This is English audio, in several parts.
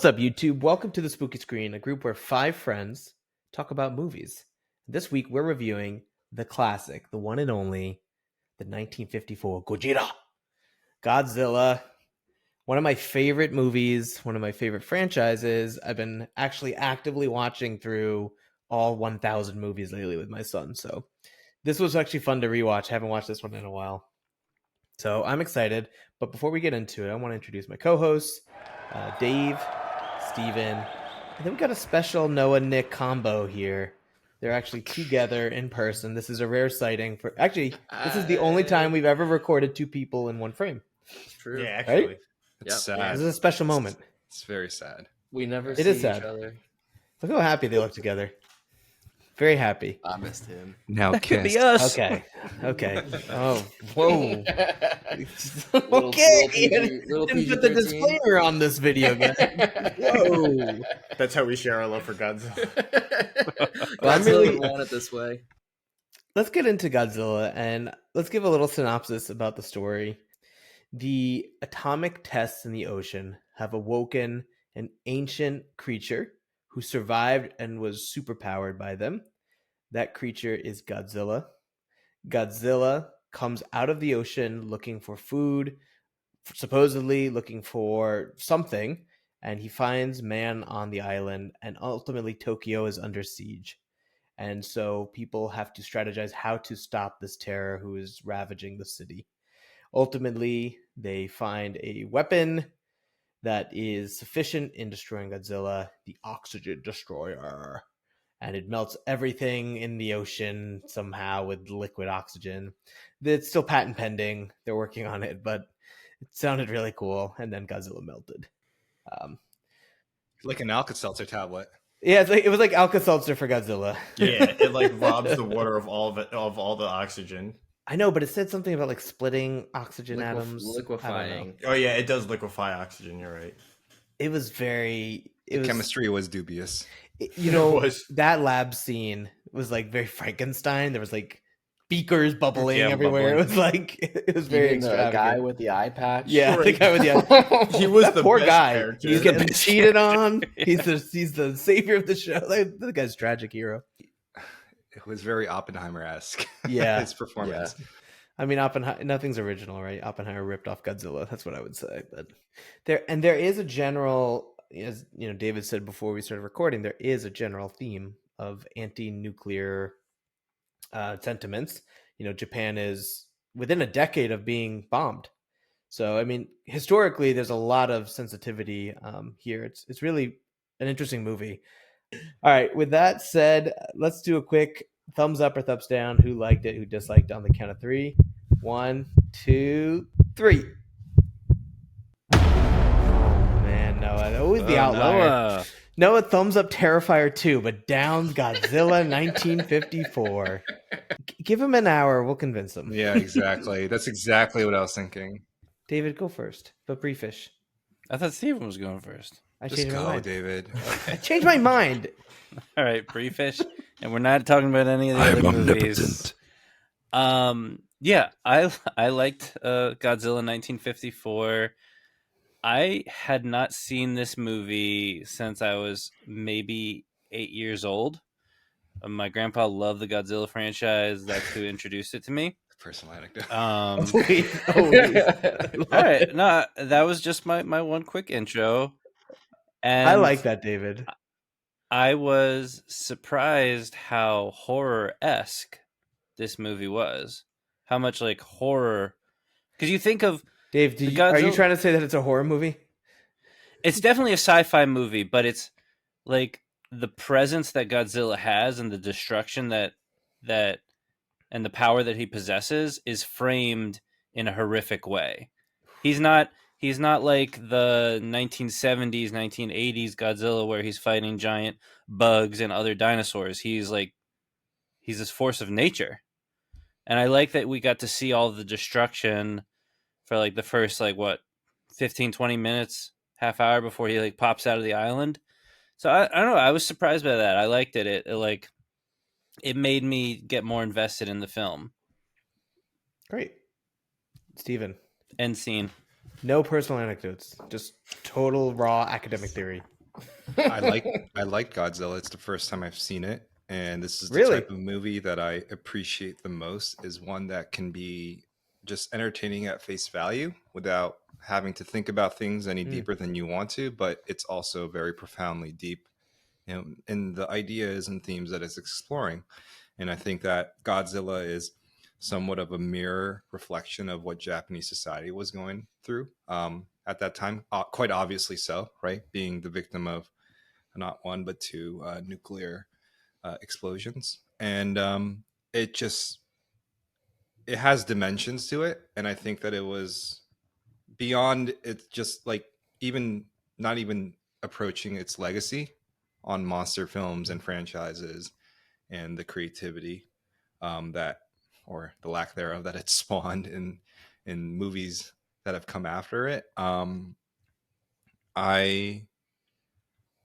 What's up, YouTube? Welcome to the Spooky Screen, a group where five friends talk about movies. This week, we're reviewing the classic, the one and only, the 1954 Godzilla. One of my favorite movies, one of my favorite franchises. I've been actually actively watching through all 1,000 movies lately with my son. So this was actually fun to rewatch. I haven't watched this one in a while. So I'm excited. But before we get into it, I want to introduce my co-hosts, Dave, Steven, and then we got a special Noah-Nick combo here. They're actually together in person. This is a rare sighting. This is the only time we've ever recorded two people in one frame. It's true. Yeah, actually. Right? It's Yep. sad. This is a special moment. It's very sad. We never It see is each sad. other. Look how happy they look together. Very happy. I missed him. Now That could kiss. be us. Okay. Oh, whoa. Little Okay. PG, little Didn't put the PG-13. disclaimer on this video, guys. Whoa. That's how we share our love for Godzilla. Well, I'm Godzilla really- would want it this way. Let's get into Godzilla and let's give a little synopsis about the story. The atomic tests in the ocean have awoken an ancient creature who survived and was superpowered by them. That creature is Godzilla. Godzilla comes out of the ocean looking for food, supposedly looking for something, and he finds man on the island, and ultimately Tokyo is under siege. And so people have to strategize how to stop this terror who is ravaging the city. Ultimately, they find a weapon that is sufficient in destroying Godzilla, the Oxygen Destroyer. And it melts everything in the ocean somehow with liquid oxygen. It's still patent pending. They're working on it, but it sounded really cool. And then Godzilla melted. Like an Alka-Seltzer tablet. Yeah, it was like Alka-Seltzer for Godzilla. Yeah, it like robs the water of all the oxygen. I know, but it said something about like splitting oxygen atoms. I don't know. Liquefying. Oh yeah, it does liquefy oxygen. You're right. It was very. It was, Chemistry was dubious. You know, It was. that lab scene was like very Frankenstein. There was like beakers bubbling Yeah, everywhere. bubbling. It was like it was very Even the extravagant. guy with the eye patch. Yeah, the Right. guy with the He was that the poor best guy. character. He's The getting best cheated on. He's the savior of the show. Like, the guy's a tragic hero. It was very Oppenheimer-esque. Yeah. His performance. I mean, nothing's original, right? Oppenheimer ripped off Godzilla. That's what I would say. But there is a general, as you know, David said before we started recording, there is a general theme of anti-nuclear sentiments. You know, Japan is within a decade of being bombed. So, I mean, historically, there's a lot of sensitivity here. It's really an interesting movie. All right. With that said, let's do a quick thumbs up or thumbs down. Who liked it? Who disliked it on the count of three? 1, 2, 3. Oh man, Noah. Always the outlier. Noah, thumbs up Terrifier 2, but downs Godzilla 1954. Give him an hour. We'll convince him. Yeah, exactly. That's exactly what I was thinking. David, go first. But briefish. I thought Steven was going first. I Just changed my go, mind. David. I changed my mind. All right, briefish, and we're not talking about any of the other movies. Yeah, I liked Godzilla 1954. I had not seen this movie since I was maybe 8 years old. My grandpa loved the Godzilla franchise. That's who introduced it to me. Personal anecdote. All All right, no, that was just my one quick intro. And I like that, David. I was surprised how horror-esque this movie was. How much like horror, because you think of Dave, The are you Godzilla- trying to say that it's a horror movie? it's definitely a sci-fi movie, but it's like the presence that Godzilla has and the destruction that and the power that he possesses is framed in a horrific way. He's not like the 1970s, 1980s Godzilla where he's fighting giant bugs and other dinosaurs. He's this force of nature. And I like that we got to see all the destruction for like the first 15, 20 minutes, half hour before he like pops out of the island. So I don't know. I was surprised by that. I liked it. It made me get more invested in the film. Great. Steven, End scene. no personal anecdotes, just total raw academic theory. I like Godzilla. It's the first time I've seen it, and this is the Really? type of movie that I appreciate the most. Is one that can be just entertaining at face value without having to think about things any deeper than you want to, but it's also very profoundly deep, in the ideas and themes that it's exploring. And I think that Godzilla is somewhat of a mirror reflection of what Japanese society was going through at that time. Quite obviously so, right? Being the victim of not one but two nuclear explosions, and it just it has dimensions to it, and I think that it was beyond it's just like even not even approaching its legacy on monster films and franchises and the creativity that or the lack thereof that it spawned in movies that have come after it.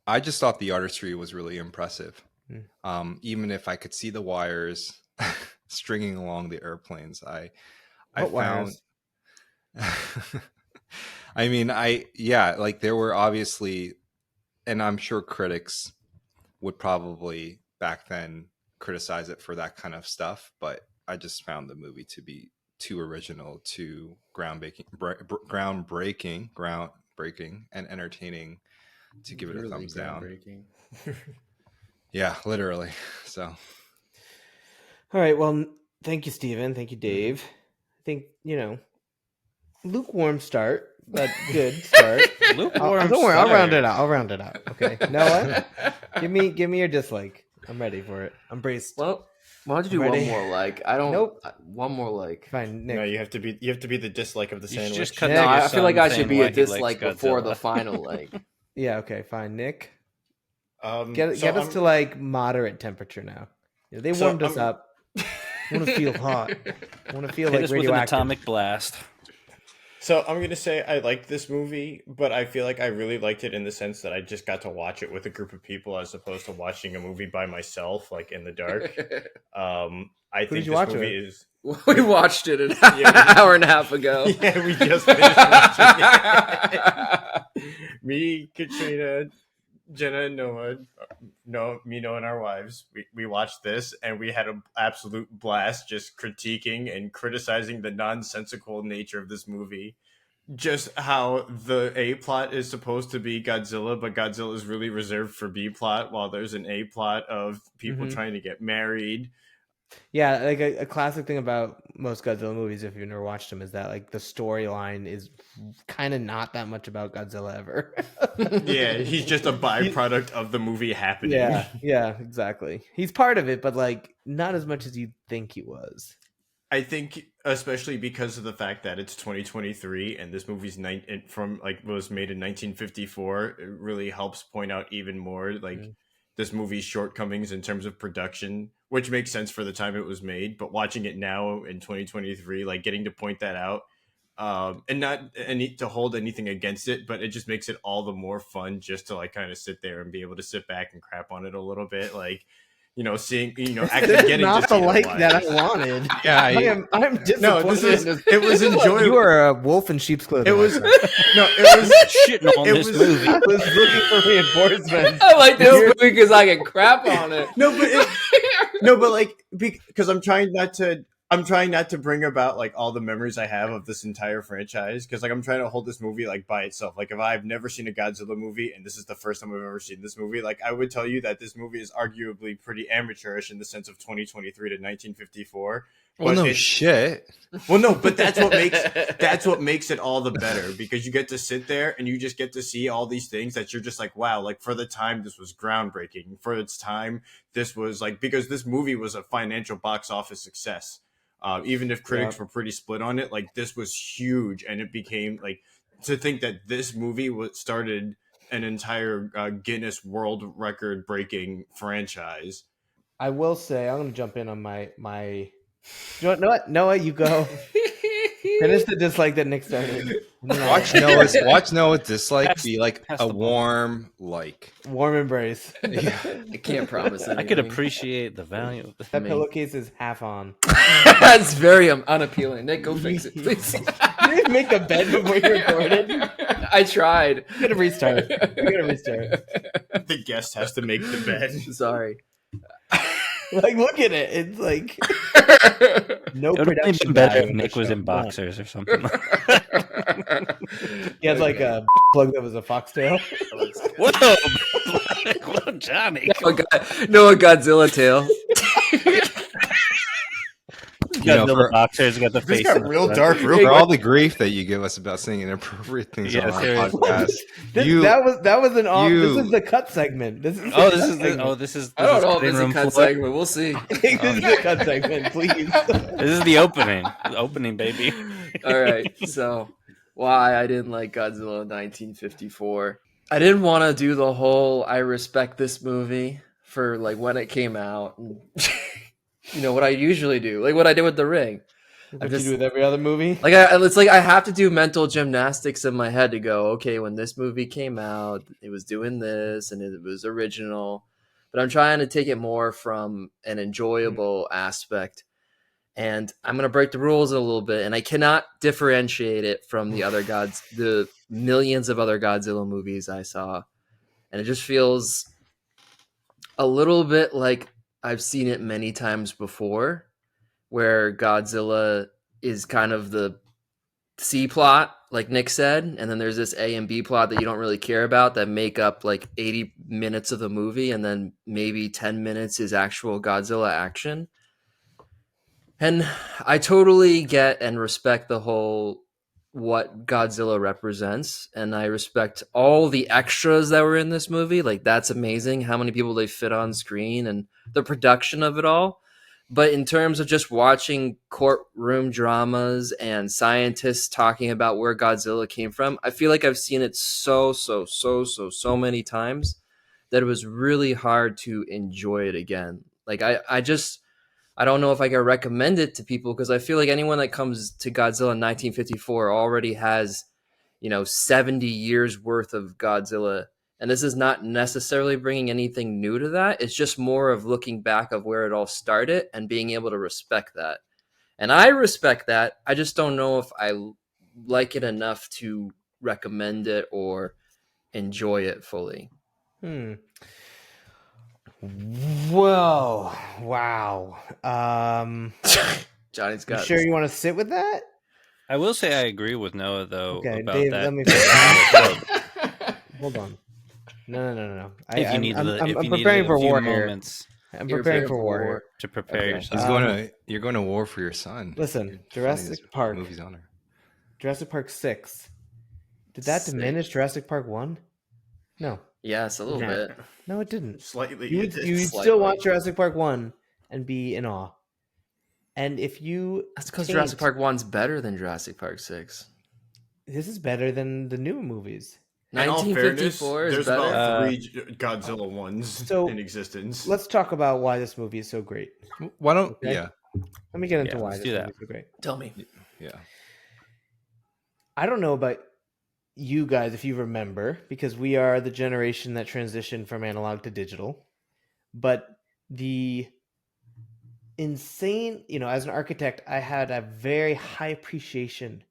I just thought the artistry was really impressive. Even if I could see the wires stringing along the airplanes, I What found wires? I mean, like there were obviously, and I'm sure critics would probably back then criticize it for that kind of stuff, but I just found the movie to be too original, too groundbreaking, and entertaining to give it a thumbs down. Yeah, literally. So, All right. Well, thank you, Steven. Thank you, Dave. I think, lukewarm start, but good start. Lukewarm Don't worry, I'll round start. it out. I'll round it out. Okay. Noah, give me your dislike. I'm ready for it. I'm braced. Well, why don't you do Ready? one more like? I don't. Nope. One more like. Fine, Nick. No, you have to be the dislike of the You should sandwich. just cut Yeah, No, to your I feel like I son should be saying a why he likes dislike before the Godzilla. final like. Yeah. Okay. Fine, Nick. So Get us I'm- to like moderate temperature now. They So warmed us I'm- up. I want to feel hot. I want to feel Hit like us with an radioactive. atomic blast. So I'm gonna say I liked this movie, but I feel like I really liked it in the sense that I just got to watch it with a group of people as opposed to watching a movie by myself, like in the dark. I think did you this watch movie it is. We watched it an Yeah, hour and a half ago. Yeah, we just finished watching it. Me, Katrina, Jenna, and Noah, Noah, and our wives. We watched this and we had an absolute blast just critiquing and criticizing the nonsensical nature of this movie. Just how the A plot is supposed to be Godzilla, but Godzilla is really reserved for B plot, while there's an A plot of people Mhm. trying to get married. Yeah, like a classic thing about most Godzilla movies, if you've never watched them, is that like the storyline is kind of not that much about Godzilla ever. Yeah, he's just a byproduct of the movie happening. yeah, exactly. He's part of it, but like not as much as you'd think he was. I think, especially because of the fact that it's 2023 and this movie's was made in 1954, it really helps point out even more this movie's shortcomings in terms of production, which makes sense for the time it was made. But watching it now in 2023, like getting to point that out, and not any to hold anything against it, but it just makes it all the more fun just to like kind of sit there and be able to sit back and crap on it a little bit, like. Seeing, actually This is getting not to the see like why. that I wanted. yeah, I'm disappointed. No, it was enjoyable. You are a wolf in sheep's clothing. It was my friend. no, it was Shitting on It this was- movie. I was looking for reinforcements. I like this movie because I can crap on it. because I'm trying not to bring about like all the memories I have of this entire franchise, because like I'm trying to hold this movie like by itself. Like if I've never seen a Godzilla movie and this is the first time I've ever seen this movie, like I would tell you that this movie is arguably pretty amateurish in the sense of 2023 to 1954. well, no it's- shit. Well, no, but that's what makes it all the better, because you get to sit there and you just get to see all these things that you're just like, wow, like for the time this was groundbreaking. For its time, this was like, because this movie was a financial box office success. Even if critics were pretty split on it, like this was huge, and it became like, to think that this movie started an entire Guinness World Record breaking franchise. I will say I'm going to jump in on my. You know what? Noah, you go. Finish the dislike that Nick started. Watch Noah's dislike be like pass a the ball. warm like. Warm embrace. Yeah. I can't promise anything. I could appreciate the value of That the pillowcase is half on. That's very unappealing. Nick, go fix it, please. You didn't make the bed before you recorded. I tried. We gotta restart. The guest has to make the bed. Sorry. Like, look at it. It's like no It would have production been better value if in the Nick was show. in Come on. boxers or something. He had like a plug that was a foxtail. Whoa, whoa, Johnny! Noah Godzilla tail. Got for- the boxers, got the This face. got in the real front. dark real For quick. all the grief that you give us about saying inappropriate things Yeah, on our seriously. podcast, That was an off. This you- is the cut segment. This is Oh, the this cut is the, segment. oh, this is. I don't know if cutting it's a room cut floor. segment. We'll see. This is the cut segment, please. This is the opening. The opening, baby. All right. So, why I didn't like Godzilla 1954. I didn't want to do the whole I respect this movie for like when it came out. And, you know what I usually do, like what I did with The Ring. What just- you do with every other movie? Like it's like I have to do mental gymnastics in my head to go, okay, when this movie came out, it was doing this and it was original. But I'm trying to take it more from an enjoyable aspect. And I'm gonna break the rules a little bit, and I cannot differentiate it from the millions of other Godzilla movies I saw. And it just feels a little bit like I've seen it many times before, where Godzilla is kind of the C plot, like Nick said, and then there's this A and B plot that you don't really care about that make up like 80 minutes of the movie, and then maybe 10 minutes is actual Godzilla action. And I totally get and respect the whole what Godzilla represents, and I respect all the extras that were in this movie. Like, that's amazing how many people they fit on screen and the production of it all. But in terms of just watching courtroom dramas and scientists talking about where Godzilla came from, I feel like I've seen it so many times that it was really hard to enjoy it again. Like, I don't know if I can recommend it to people, because I feel like anyone that comes to Godzilla in 1954 already has, 70 years worth of Godzilla. And this is not necessarily bringing anything new to that. It's just more of looking back of where it all started and being able to respect that. And I respect that. I just don't know if I like it enough to recommend it or enjoy it fully. Whoa! Wow. Johnny's got You sure you want to sit with that? I will say I agree with Noah though Okay, about Dave. that. Let me hold on. No. If you need, I'm if you preparing needed for a few war here. moments I'm You're preparing for war here. to prepare Okay. yourself. you're going to war for your son. Listen, Funny, Jurassic this Park. movie's on her. Jurassic Park 6. Did that Six. diminish Jurassic Park 1? No. Yes, a little Nah. bit. No, it didn't. Slightly. You would Slightly. still watch Jurassic Park 1 and be in awe. And if you That's because taint- Jurassic Park 1's better than Jurassic Park 6. This is better than the new movies. In all fairness, 1954 is there's better. about 3 Godzilla ones So, in existence. Let's talk about why this movie is so great. Why don't? Okay. Yeah, Let me get into Yeah, why let's this do movie that. is so great. Tell me. yeah. I don't know about you guys if you remember, because we are the generation that transitioned from analog to digital. But the insane, as an architect, I had a very high appreciation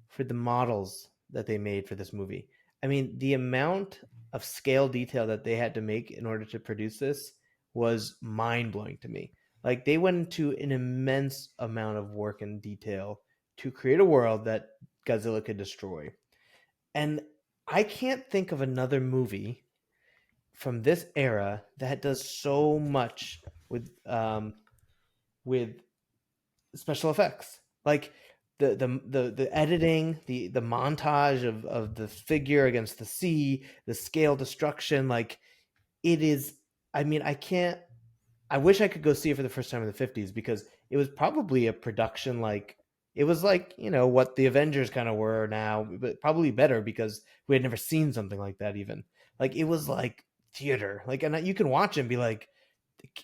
for the models that they made for this movie. I mean, the amount of scale detail that they had to make in order to produce this was mind-blowing to me. Like, they went into an immense amount of work and detail to create a world that Godzilla could destroy. And I can't think of another movie from this era that does so much with special effects. Like the editing, the montage of the figure against the sea, the scale destruction, like, it is, I mean, I wish I could go see it for the first time in the 50s, because it was probably a production like, it was like, what the Avengers kind of were now, but probably better, because we had never seen something like that even. Like, it was like theater. Like, and you can watch it and be like,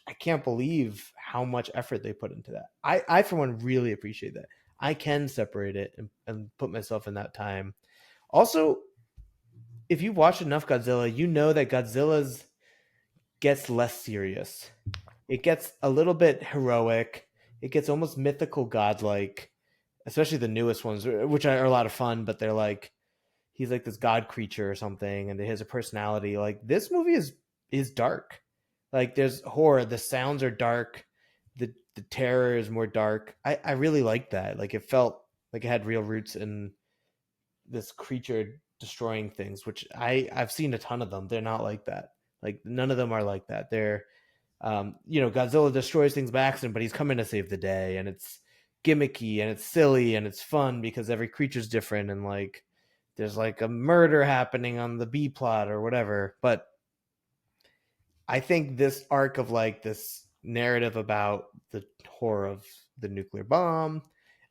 I can't believe how much effort they put into that. I for one, really appreciate that. I can separate it and put myself in that time. Also, if you've watched enough Godzilla, you know that Godzilla's gets less serious. It gets a little bit heroic. It gets almost mythical, godlike, especially the newest ones, which are a lot of fun, but they're like, he's like this god creature or something, and he has a personality. Like this movie is dark. Like there's horror. The sounds are dark. The terror is more dark. I really like that. Like it felt like it had real roots in this creature destroying things, which I've seen a ton of them. They're not like that. Like none of them are like that. They're Godzilla destroys things by accident, but he's coming to save the day, and it's gimmicky and it's silly and it's fun because every creature's different, and like there's like a murder happening on the B plot or whatever. But I think this arc of like this narrative about the horror of the nuclear bomb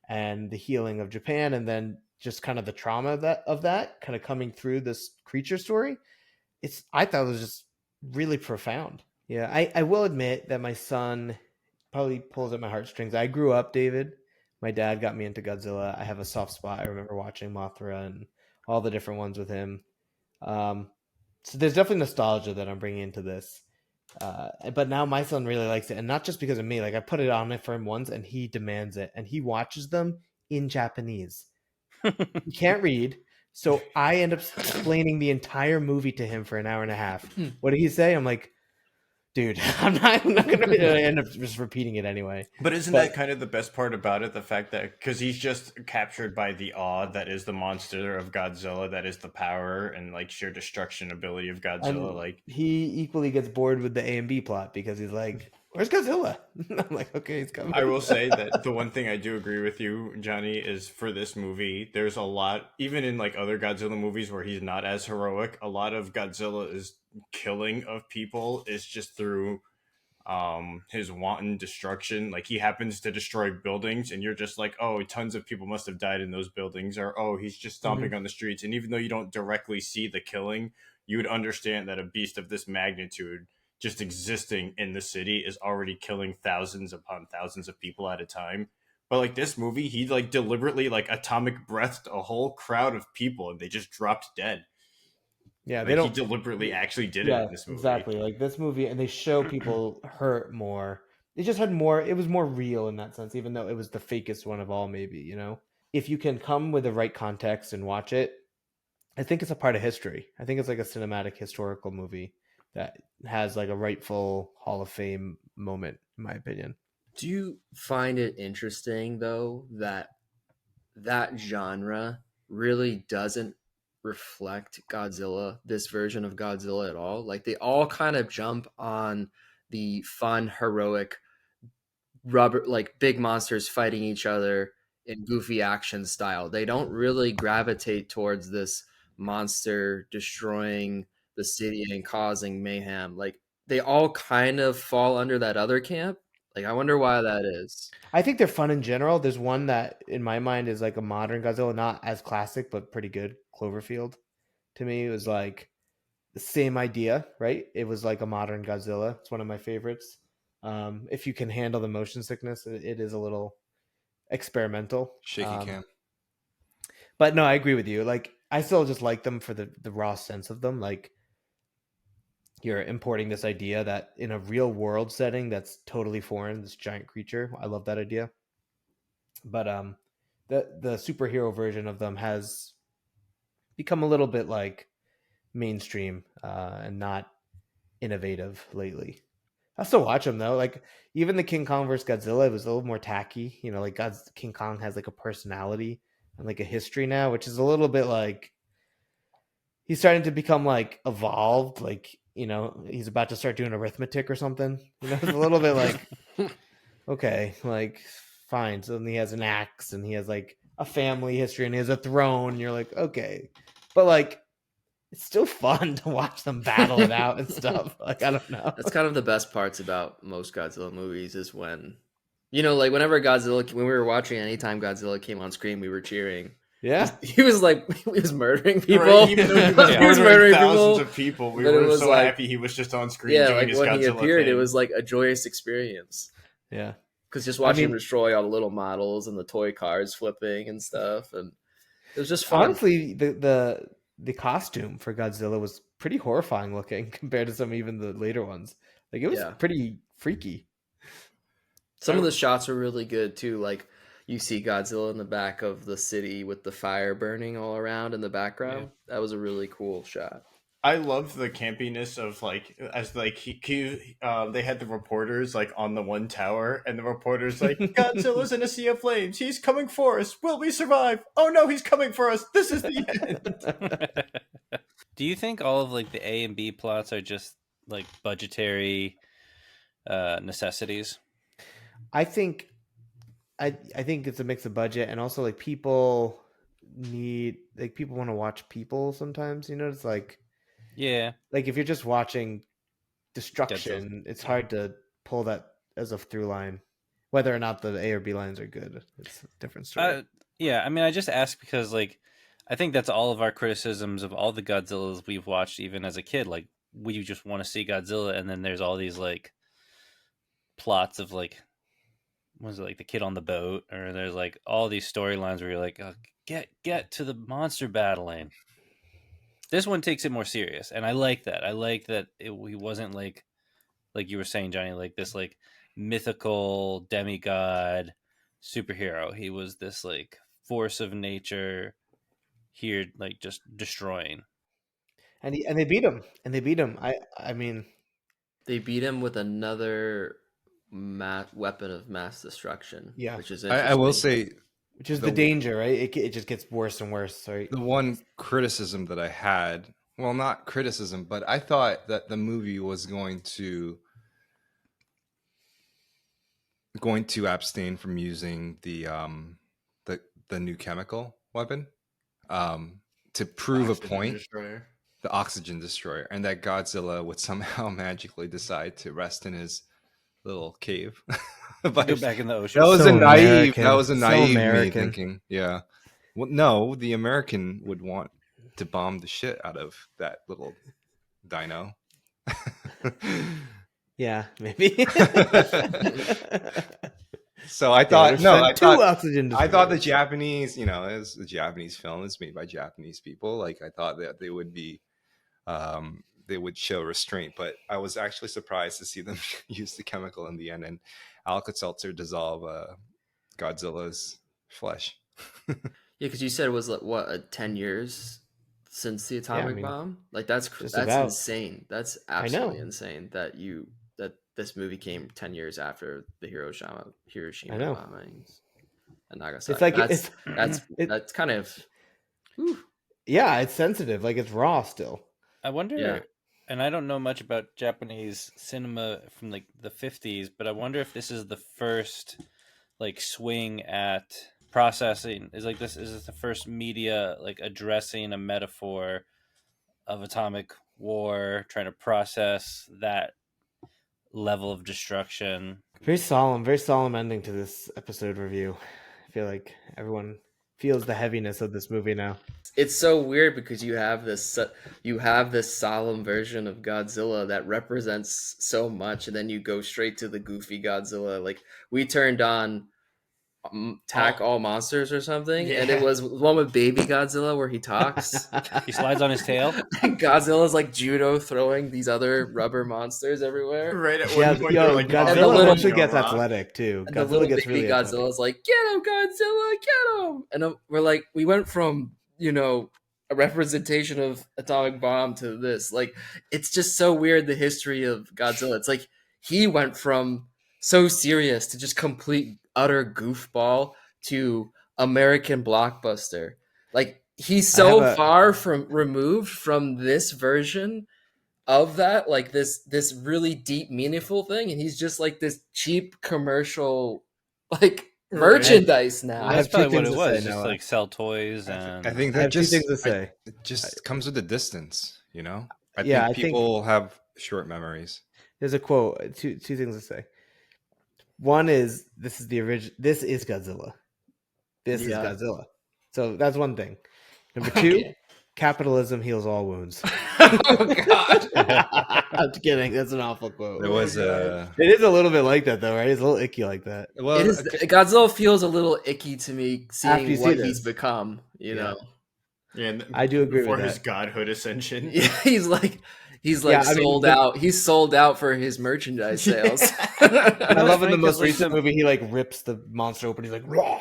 and the healing of Japan, and then just kind of the trauma of that kind of coming through this creature story, I thought it was just really profound. Yeah, I will admit that my son probably pulls at my heartstrings. I grew up, David. My dad got me into Godzilla. I have a soft spot. I remember watching Mothra and all the different ones with him. So there's definitely nostalgia that I'm bringing into this. But now my son really likes it, and not just because of me. Like I put it on it for him once, and he demands it, and he watches them in Japanese. He can't read, so I end up explaining the entire movie to him for an hour and a half. What did he say? I'm like, dude, I'm not going to end up just repeating it anyway. But isn't that kind of the best part about it? The fact that, because he's just captured by the awe that is the monster of Godzilla, that is the power and like sheer destruction ability of Godzilla. Like he equally gets bored with the A and B plot because he's like, where's Godzilla? I'm like, okay, he's coming. I will say that the one thing I do agree with you, Johnny, is for this movie, there's a lot, even in like other Godzilla movies where he's not as heroic, a lot of Godzilla's killing of people is just through his wanton destruction. Like he happens to destroy buildings and you're just like, oh, tons of people must have died in those buildings, or oh, he's just stomping on the streets. And even though you don't directly see the killing, you would understand that a beast of this magnitude just existing in the city is already killing thousands upon thousands of people at a time. But like this movie, he like deliberately like atomic breathed a whole crowd of people and they just dropped dead. Yeah, like they don't. He deliberately actually did it in this movie. Exactly. Like this movie, and they show people hurt more. It just had more. It was more real in that sense, even though it was the fakest one of all. Maybe if you can come with the right context and watch it, I think it's a part of history. I think it's like a cinematic historical movie that has like a rightful Hall of Fame moment, in my opinion. Do you find it interesting though that genre really doesn't reflect Godzilla, this version of Godzilla at all? Like they all kind of jump on the fun, heroic rubber, like big monsters fighting each other in goofy action style. They don't really gravitate towards this monster destroying the city and causing mayhem. Like they all kind of fall under that other camp. Like I wonder why that is. I think they're fun in general. There's one that, in my mind, is like a modern Godzilla, not as classic, but pretty good. Cloverfield, to me, it was like the same idea, right? It was like a modern Godzilla. It's one of my favorites. If you can handle the motion sickness, it is a little experimental. Shaky cam. But no, I agree with you. Like, I still just like them for the raw sense of them. Like, you're importing this idea that in a real world setting that's totally foreign, this giant creature. I love that idea. But the superhero version of them has become a little bit like mainstream and not innovative lately. I still watch them though. Like even the King Kong versus Godzilla, it was a little more tacky. Like King Kong has like a personality and like a history now, which is a little bit like he's starting to become like evolved. Like he's about to start doing arithmetic or something. It's a little bit like okay, like fine. So then he has an axe and he has like a family history and he has a throne. And you're like okay, but like it's still fun to watch them battle it out and stuff. Like I don't know. That's kind of the best parts about most Godzilla movies is when, like whenever when we were watching, anytime Godzilla came on screen, we were cheering. Yeah, he was murdering people. Right, even though he was murdering thousands of people, we were so like, happy he was just on screen yeah, doing like his when Godzilla he appeared, thing. it was like a joyous experience. Yeah, because just watching him destroy all the little models and the toy cars flipping and stuff, and it was just fun. Honestly, the costume for Godzilla was pretty horrifying looking compared to some even the later ones. Like it was pretty freaky. Some of the shots were really good too. Like you see Godzilla in the back of the city with the fire burning all around in the background. That was a really cool shot. I love the campiness of like as like they had the reporters like on the one tower, and the reporters like Godzilla's in a sea of flames. He's coming for us. Will we survive? Oh no, he's coming for us. This is the end. Do you think all of like the A and B plots are just like budgetary necessities? I think it's a mix of budget and also like people want to watch people sometimes, it's like if you're just watching destruction, it's hard to pull that as a through line. Whether or not the A or B lines are good, it's a different story. I mean, I just ask because like I think that's all of our criticisms of all the Godzillas we've watched even as a kid. Like we just want to see Godzilla, and then there's all these like plots of like, was it like the kid on the boat, or there's like all these storylines where you're like, oh, get to the monster battling. This one takes it more serious, and I like that. I like that he wasn't like you were saying, Johnny, like this like mythical demigod superhero. He was this like force of nature here, like just destroying. And they beat him. I mean, they beat him with another weapon of mass destruction. Yeah, which is I will say, which is the danger, right? It just gets worse and worse. Right. The one criticism that I had, well, not criticism, but I thought that the movie was going to abstain from using the new chemical weapon to prove a point. Destroyer. The oxygen destroyer, and that Godzilla would somehow magically decide to rest in his little cave. But go back in the ocean. That was So a naive. American. That was a naive me American. thinking. Yeah. Well, no, the American would want to bomb the shit out of that little dino. Yeah, maybe. So I thought oxygen. I thought the Japanese, it was a Japanese film. It's made by Japanese people. Like I thought that they would be, they would show restraint. But I was actually surprised to see them use the chemical in the end and Alka-Seltzer dissolve Godzilla's flesh. Yeah, because you said it was like what 10 years since the atomic bomb. Like that's insane. That's absolutely insane that this movie came 10 years after the Hiroshima bombings and Nagasaki. It's like that's kind of yeah, it's sensitive. Like it's raw still. I wonder, and I don't know much about Japanese cinema from like the 50s, but I wonder if this is the first like swing at processing. Is this the first media like addressing a metaphor of atomic war, trying to process that level of destruction. Very solemn ending to this episode review. I feel like everyone feels the heaviness of this movie now. It's so weird because you have this solemn version of Godzilla that represents so much, and then you go straight to the goofy Godzilla. Like we turned on Attack All Monsters or something, and it was one with Baby Godzilla where he talks. He slides on his tail. Godzilla's like judo throwing these other rubber monsters everywhere. Right at one point, Godzilla actually gets athletic too. And Godzilla gets really Godzilla's like, "Get him, Godzilla, get him!" And we're like, we went from a representation of atomic bomb to this. Like, it's just so weird the history of Godzilla. It's like he went from so serious to just complete utter goofball to American blockbuster. Like he's so far removed from this version of that, like this really deep, meaningful thing, and he's just like this cheap commercial like merchandise now. That's probably what it was. Just like sell toys, and I think that just things to say. It just comes with the distance, I think people have short memories. There's a quote. Two things to say. One is this is Godzilla. This is Godzilla. So that's one thing. Number two, capitalism heals all wounds. Oh God! I'm kidding. That's an awful quote. There was It is a little bit like that, though, right? It's a little icky like that. Well, it is. Godzilla feels a little icky to me, seeing what he's become. You know. Yeah, I do agree with that. Before his godhood ascension. Yeah, he's like He's like Yeah, I mean, sold out. He's sold out for his merchandise sales. I know, love in the Frank, 'cause, most like, recent the- movie, he like rips the monster open. He's like, "Raw!"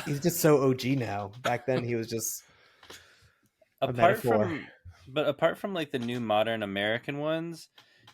He's just so OG now. Back then, he was just a apart metaphor. from apart from like the new modern American ones,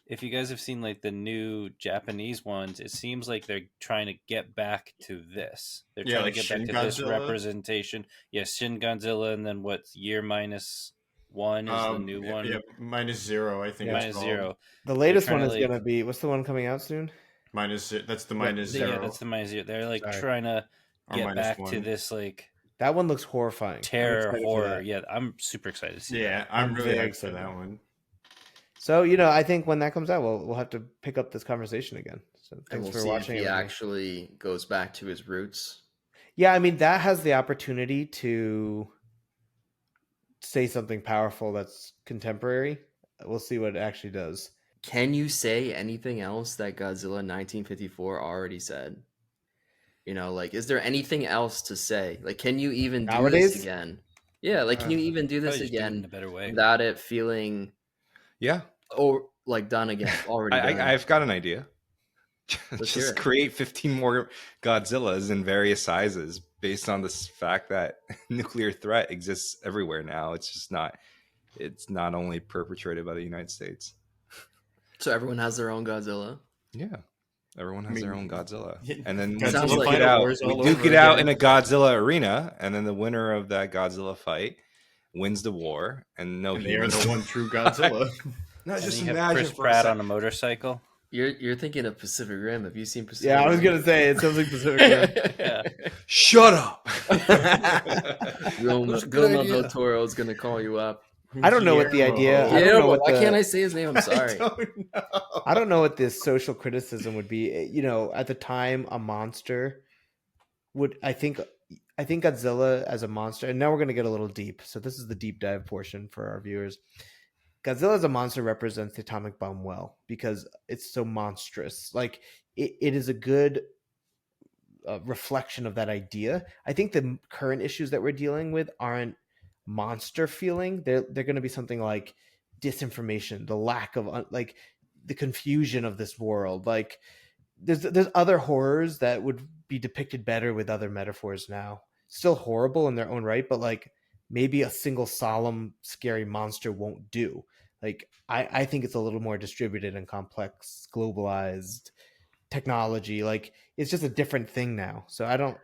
if you guys have seen like the new Japanese ones, it seems like they're trying to get back to this. They're Yeah, trying like to get back Shin to this Godzilla. representation. Yes, Shin Godzilla, and then what's year minus one is the new one. Yeah, -0, I think Yeah. it's Minus called. zero. The latest trying one to, is gonna be what's the one coming out soon? That's the Yeah, -0. Yeah, that's the minus zero. They're like Sorry. trying to Or get back to -1. this like That one looks horrifying. I'm terror excited for horror. that. Yeah, I'm super excited to see Yeah, that. I'm I'm really very hyped for excited. that one. So I think when that comes out, we'll have to pick up this conversation again. So And thanks we'll for see if watching. he everybody. actually goes back to his roots. Yeah, I mean that has the opportunity to say something powerful that's contemporary. We'll see what it actually does. Can you say anything else that Godzilla 1954 already said? Like, is there anything else to say? Like, can you even do this Nowadays? again? Yeah, like, can you even do this Probably just do it in again a better way. without it feeling Yeah, like done again, already done? I've got an idea. Let's hear Just it. create 15 more Godzillas in various sizes based on this fact that nuclear threat exists everywhere now. It's not only perpetrated by the United States. So everyone has their own Godzilla. Yeah. Everyone has I their mean, own Godzilla. yeah, And then we Sounds duke like- it out. Wars We all duke over it out again. in a Godzilla arena, and then the winner of that Godzilla fight wins the war. And no And they are humans. the one true Godzilla. No, And just you have imagine Chris for a Pratt sec- on a motorcycle. You're thinking of Pacific Rim. Have you seen Pacific Yeah, I was Rim? gonna say it sounds like Pacific Rim. Yeah. Shut up. Guillermo That's a good Guillermo idea. del Toro is gonna call you up. I don't know what the idea- I don't Yeah, know but what why the- can't I say his name? I'm sorry. I don't know what this social criticism would be. At the time, a monster would. I think Godzilla as a monster, and now we're gonna get a little deep. So this is the deep dive portion for our viewers. Godzilla as a monster represents the atomic bomb well because it's so monstrous. Like it is a good reflection of that idea. I think the current issues that we're dealing with aren't monster feeling. They're going to be something like disinformation, the lack of like the confusion of this world. Like there's other horrors that would be depicted better with other metaphors now. Still horrible in their own right, but like maybe a single solemn scary monster won't do. Like I think it's a little more distributed and complex, globalized technology. Like it's just a different thing now. So I don't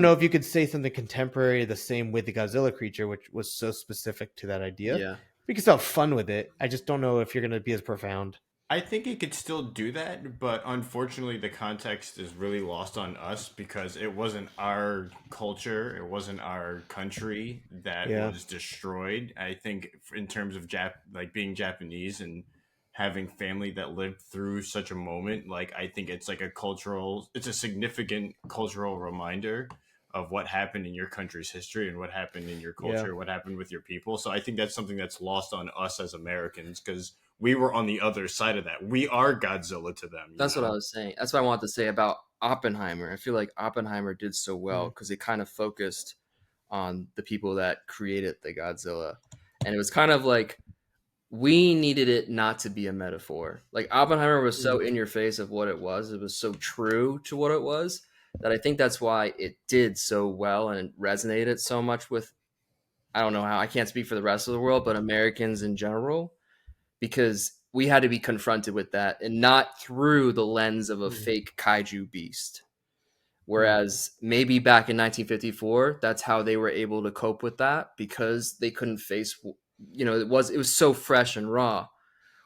know if you could say something contemporary the same with the Godzilla creature, which was so specific to that idea. Yeah. We can still have fun with it. I just don't know if you're going to be as profound. I think it could still do that, but unfortunately the context is really lost on us because it wasn't our culture, it wasn't our country that was destroyed. I think in terms of being Japanese and having family that lived through such a moment, like I think it's like it's a significant cultural reminder of what happened in your country's history and what happened in your culture, what happened with your people. So I think that's something that's lost on us as Americans because we were on the other side of that. We are Godzilla to them. That's what I was saying. That's what I wanted to say about Oppenheimer. I feel like Oppenheimer did so well because it kind of focused on the people that created the Godzilla. And it was kind of like we needed it not to be a metaphor. Like Oppenheimer was so in your face of what it was. It was so true to what it was that I think that's why it did so well and it resonated so much with, I don't know how, I can't speak for the rest of the world, but Americans in general, because we had to be confronted with that and not through the lens of a fake kaiju beast. Whereas maybe back in 1954, that's how they were able to cope with that because they couldn't face, it was so fresh and raw.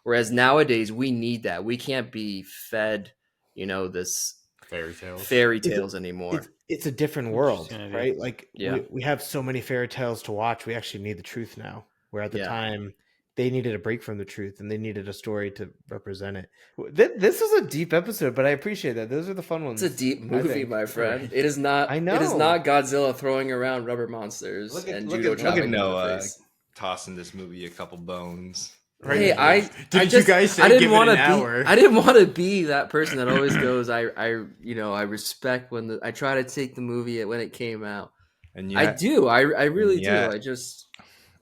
Whereas nowadays we need that. We can't be fed, this fairy tales anymore. It's a different world, Interesting idea. right? Like Yeah. we have so many fairy tales to watch. We actually need the truth now. Where at the time they needed a break from the truth and they needed a story to represent it. This was a deep episode, but I appreciate that. Those are the fun ones. It's a deep movie, think. my friend. It is not. I know. It is not Godzilla throwing around rubber monsters and judo chopping in the Noah face. tossing this movie a couple bones. Hey, Did you guys say I didn't give it want an to hour? be. I didn't want to be that person that always goes. I respect when I try to take the movie when it came out. And I do. I really do. yet- I just.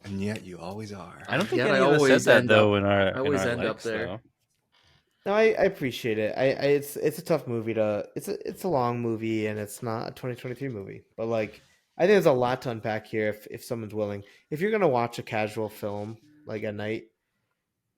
And yet you always are. I don't think Yet any I of us always said that end though up- in our I always in our end up likes, there. though. No, I appreciate it. It's a tough movie to. It's a long movie and it's not a 2023 movie. But like, I think there's a lot to unpack here if someone's willing. If you're gonna watch a casual film like at night,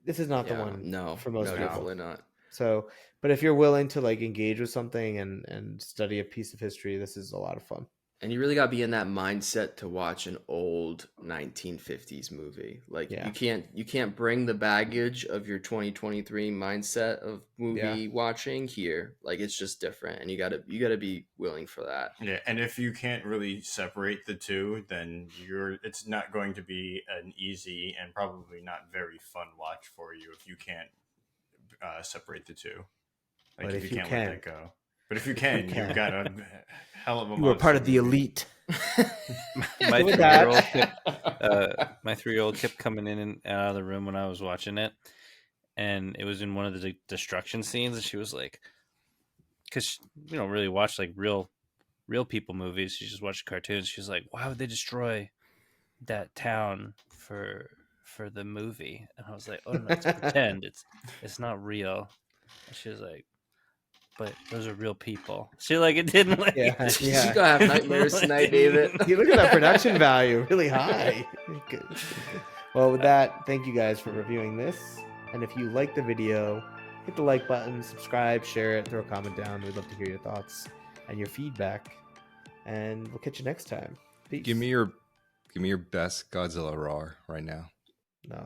this is not the Yeah, one no, for most no, people. definitely not. So, but if you're willing to like engage with something and study a piece of history, this is a lot of fun. And you really got to be in that mindset to watch an old 1950s movie. Like Yeah. you can't bring the baggage of your 2023 mindset of movie watching here. Like it's just different, and you got to be willing for that. Yeah, and if you can't really separate the two, then it's not going to be an easy and probably not very fun watch for you if you can't separate the two. Like But if if you you can't let can. that go. But if you can, can. you've got a hell of a You are part monster of the movie. elite. My With 3-year-old that- kept, my 3-year-old kept coming in and out of the room when I was watching it, and it was in one of the destruction scenes, and she was like, because we don't really watch like real people movies. She just watched cartoons. She was like, why would they destroy that town for the movie? And I was like, oh no, it's pretend. It's not real. And she was like, but those are real people. She like it didn't like. Yeah, She's yeah. gonna have nightmares tonight, David. You look at that production value, really high. Good. Well, with that, thank you guys for reviewing this. And if you like the video, hit the like button, subscribe, share it, throw a comment down. We'd love to hear your thoughts and your feedback. And we'll catch you next time. Peace. Give me your best Godzilla roar right now. No.